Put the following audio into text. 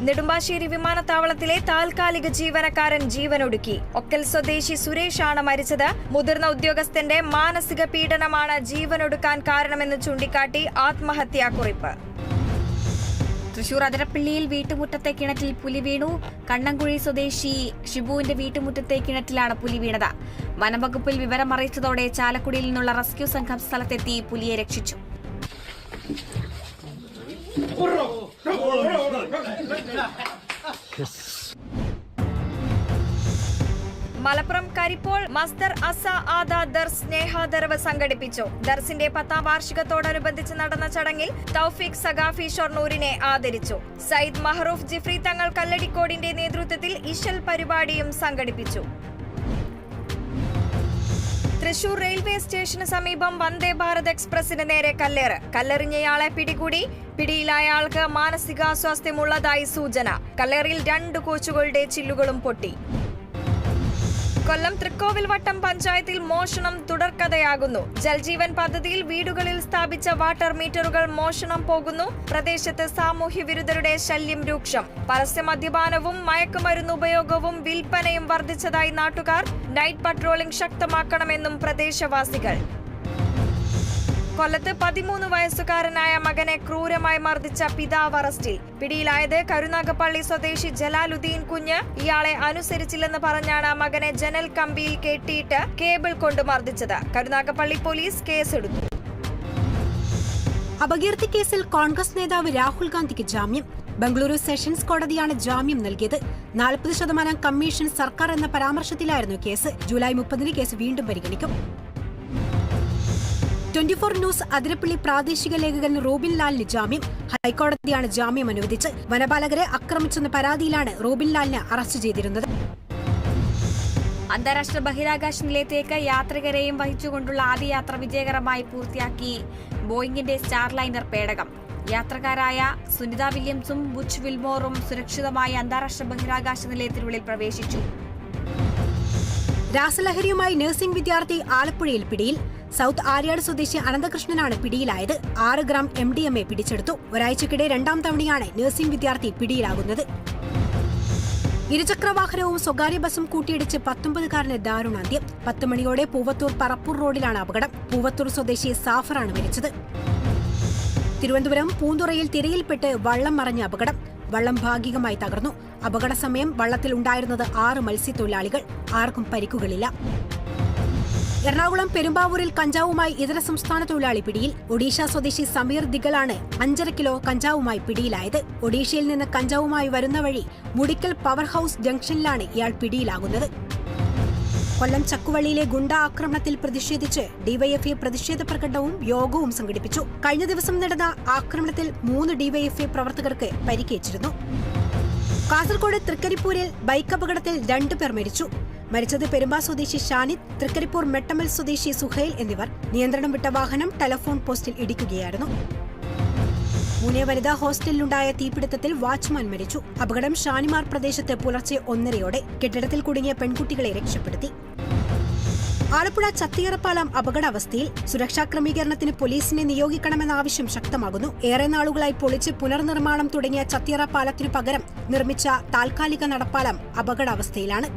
നെടുമ്പാശ്ശേരി വിമാനത്താവളത്തിലെ താൽക്കാലിക ജീവനക്കാരൻ ജീവനൊടുക്കി. ഒക്കൽ സ്വദേശി സുരേഷാണ് മരിച്ചത്. മുതിർന്ന ഉദ്യോഗസ്ഥന്റെ മാനസിക പീഡനമാണ് ജീവനൊടുക്കാൻ കാരണമെന്ന് ചൂണ്ടിക്കാട്ടി ആത്മഹത്യാക്കുറിപ്പ്. തൃശൂർ അതിരപ്പള്ളിയിൽ വീട്ടുമുറ്റത്തെ കിണറ്റിൽ പുലി വീണു. കണ്ണംകുഴി സ്വദേശി ഷിബുവിന്റെ വീട്ടുമുറ്റത്തെ കിണറ്റിലാണ് പുലി വീണത്. വനംവകുപ്പിൽ വിവരമറിയിച്ചതോടെ ചാലക്കുടിയിൽ നിന്നുള്ള റെസ്ക്യൂ സംഘം സ്ഥലത്തെത്തി പുലിയെ രക്ഷിച്ചു. മലപ്പുറം കരിപ്പോൾ മസ്ദർ അസ ആദ ദർസ് സ്നേഹാദരവ് സംഘടിപ്പിച്ചു. ദർസിന്റെ 10ാം വാർഷികത്തോടനുബന്ധിച്ച് നടന്ന ചടങ്ങിൽ തൗഫീഖ് സഖാഫി ഷൊർണൂരിനെ ആദരിച്ചു. സയ്യിദ് മഹറൂഫ് ജിഫ്രി തങ്ങൾ കല്ലടിക്കോടിന്റെ നേതൃത്വത്തിൽ ഇശൽ പരിപാടിയും സംഘടിപ്പിച്ചു. തൃശൂർ റെയിൽവേ സ്റ്റേഷന് സമീപം വന്ദേ ഭാരത് എക്സ്പ്രസിന് നേരെ കല്ലേറ്. കല്ലെറിഞ്ഞയാളെ പിടികൂടി. പിടിയിലായ ആൾക്ക് മാനസികാസ്വാസ്ഥ്യമുള്ളതായി സൂചന. കല്ലേറിൽ 2 കോച്ചുകളുടെ ചില്ലുകളും പൊട്ടി. കൊല്ലം തൃക്കോവിൽ വട്ടം പഞ്ചായത്തിൽ മോഷണം തുടർക്കഥയാകുന്നു. ജൽജീവൻ പദ്ധതിയിൽ വീടുകളിൽ സ്ഥാപിച്ച വാട്ടർ മീറ്ററുകൾ മോഷണം പോകുന്നു. പ്രദേശത്ത് സാമൂഹ്യ വിരുദ്ധരുടെ ശല്യം രൂക്ഷം. പരസ്യ മദ്യപാനവും മയക്കുമരുന്ന് ഉപയോഗവും വിൽപ്പനയും വർദ്ധിച്ചതായി നാട്ടുകാർ. നൈറ്റ് പട്രോളിംഗ് ശക്തമാക്കണമെന്നും പ്രദേശവാസികൾ. കൊല്ലത്ത് 13 വയസ്സുകാരനായ മകനെ ക്രൂരമായി മർദ്ദിച്ച പിതാവ് അറസ്റ്റിൽ. പിടിയിലായത് കരുനാഗപ്പള്ളി സ്വദേശി ജലാലുദ്ദീൻ കുഞ്ഞ്. ഇയാളെ അനുസരിച്ചില്ലെന്ന് പറഞ്ഞാണ് മകനെ ജനൽ കമ്പിയിൽ കെട്ടിയിട്ട് കേബിൾ കൊണ്ട് മർദ്ദിച്ചത്. കരുനാഗപ്പള്ളി പോലീസ് കേസെടുത്തു. അപകീർത്തി കേസിൽ കോൺഗ്രസ് നേതാവ് രാഹുൽ ഗാന്ധിക്ക് ജാമ്യം. ബംഗളൂരു സെഷൻസ് കോടതിയാണ് ജാമ്യം നൽകിയത്. 40% കമ്മീഷൻ സർക്കാർ എന്ന പരാമർശത്തിലായിരുന്നു കേസ്. ജൂലൈ 30 കേസ് വീണ്ടും പരിഗണിക്കും. 24 ന്യൂസ് അതിരപ്പള്ളി പ്രാദേശിക ലേഖകൻ റോബിൻ ലാലിന് ജാമ്യം. ഹൈക്കോടതിയാണ് ജാമ്യം അനുവദിച്ച്. വനപാലകരെ ആക്രമിച്ചെന്ന പരാതിയിലാണ് റോബിൻ ലാലിനെ അറസ്റ്റ് ചെയ്തിരുന്നത്. അന്താരാഷ്ട്ര ബഹിരാകാശ നിലയത്തേക്ക് യാത്രികരെയും വഹിച്ചുകൊണ്ടുള്ള ആദ്യ യാത്ര വിജയകരമായി പൂർത്തിയാക്കി ബോയിങ്ങിന്റെ സ്റ്റാർലൈനർ പേടകം. യാത്രക്കാരായ സുനിത വില്യംസും ബുച്ച് വിൽമോറും സുരക്ഷിതമായി അന്താരാഷ്ട്ര ബഹിരാകാശ നിലയത്തിനുള്ളിൽ പ്രവേശിച്ചു. രാസലഹരിയുമായി നഴ്സിംഗ് വിദ്യാർത്ഥി ആലപ്പുഴയിൽ പിടിയിൽ. സൗത്ത് ആര്യാട് സ്വദേശി അനന്തകൃഷ്ണനാണ് പിടിയിലായത്. 6 ഗ്രാം MDMA പിടിച്ചെടുത്തു. ഒരാഴ്ചക്കിടെ 2ാം തവണയാണ് നഴ്സിംഗ് വിദ്യാർത്ഥി പിടിയിലാകുന്നത്. ഇരുചക്രവാഹനവും സ്വകാര്യ ബസും കൂട്ടിയിടിച്ച് 19കാരന് ദാരുണാന്ത്യം. 10 മണിയോടെ പൂവത്തൂർ പറപ്പൂർ റോഡിലാണ് അപകടം. പൂവത്തൂർ സ്വദേശി സാഫറാണ് മരിച്ചത്. തിരുവനന്തപുരം പൂന്തുറയിൽ തിരയിൽപ്പെട്ട് വള്ളം മറിഞ്ഞ അപകടം. വള്ളം ഭാഗികമായി തകർന്നു. അപകട സമയം വള്ളത്തിൽ ഉണ്ടായിരുന്നത് 6 മത്സ്യത്തൊഴിലാളികൾ. ആർക്കും പരിക്കുകളില്ല. എറണാകുളം പെരുമ്പാവൂരിൽ കഞ്ചാവുമായി ഇതര സംസ്ഥാന തൊഴിലാളി പിടിയിൽ. ഒഡീഷ സ്വദേശി സമീർ ദിഗലാണ് 5.5 കിലോ കഞ്ചാവുമായി പിടിയിലായത്. ഒഡീഷയിൽ നിന്ന് കഞ്ചാവുമായി വരുന്ന വഴി മുടിക്കൽ പവർ ഹൌസ് ജംഗ്ഷനിലാണ് ഇയാൾ പിടിയിലാകുന്നത്. കൊല്ലം ചക്കുവള്ളിയിലെ ഗുണ്ട ആക്രമണത്തിൽ പ്രതിഷേധിച്ച് ഡിവൈഎഫ്ഐ പ്രതിഷേധ പ്രകടനവും യോഗവും സംഘടിപ്പിച്ചു. കഴിഞ്ഞ ദിവസം നടന്ന ആക്രമണത്തിൽ 3 ഡിവൈഎഫ്ഐ പ്രവർത്തകർക്ക് പരിക്കേറ്റിരുന്നു. കാസർഗോഡ് തൃക്കരിപ്പൂരിൽ ബൈക്ക് അപകടത്തിൽ 2 പേർ മരിച്ചു. മരിച്ചത് പെരുമ്പാ സ്വദേശി ഷാനിദ്, തൃക്കരിപ്പൂർ മെട്ടമൽ സ്വദേശി സുഹൈൽ എന്നിവർ. നിയന്ത്രണം വിട്ട വാഹനം ടെലഫോൺ പോസ്റ്റിൽ ഇടിക്കുകയായിരുന്നു. പൂനെ വനിതാ ഹോസ്റ്റലിലുണ്ടായ തീപിടുത്തത്തിൽ വാച്ച്മാൻ മരിച്ചു. അപകടം ഷാനിമാർ പ്രദേശത്ത് പുലർച്ചെ 1:30യോടെ. കെട്ടിടത്തിൽ കുടുങ്ങിയ പെൺകുട്ടികളെ രക്ഷപ്പെടുത്തി. ആലപ്പുഴ ചത്തിയറപ്പാലം അപകടാവസ്ഥയിൽ. സുരക്ഷാ ക്രമീകരണത്തിന് പോലീസിനെ നിയോഗിക്കണമെന്ന ആവശ്യം ശക്തമാകുന്നു. ഏറെ നാളുകളായി പൊളിച്ച് പുനർനിർമ്മാണം തുടങ്ങിയ ചത്തിയറ പാലത്തിനു പകരം നിർമ്മിച്ച താൽക്കാലിക നടപ്പാലം അപകടാവസ്ഥയിലാണ്.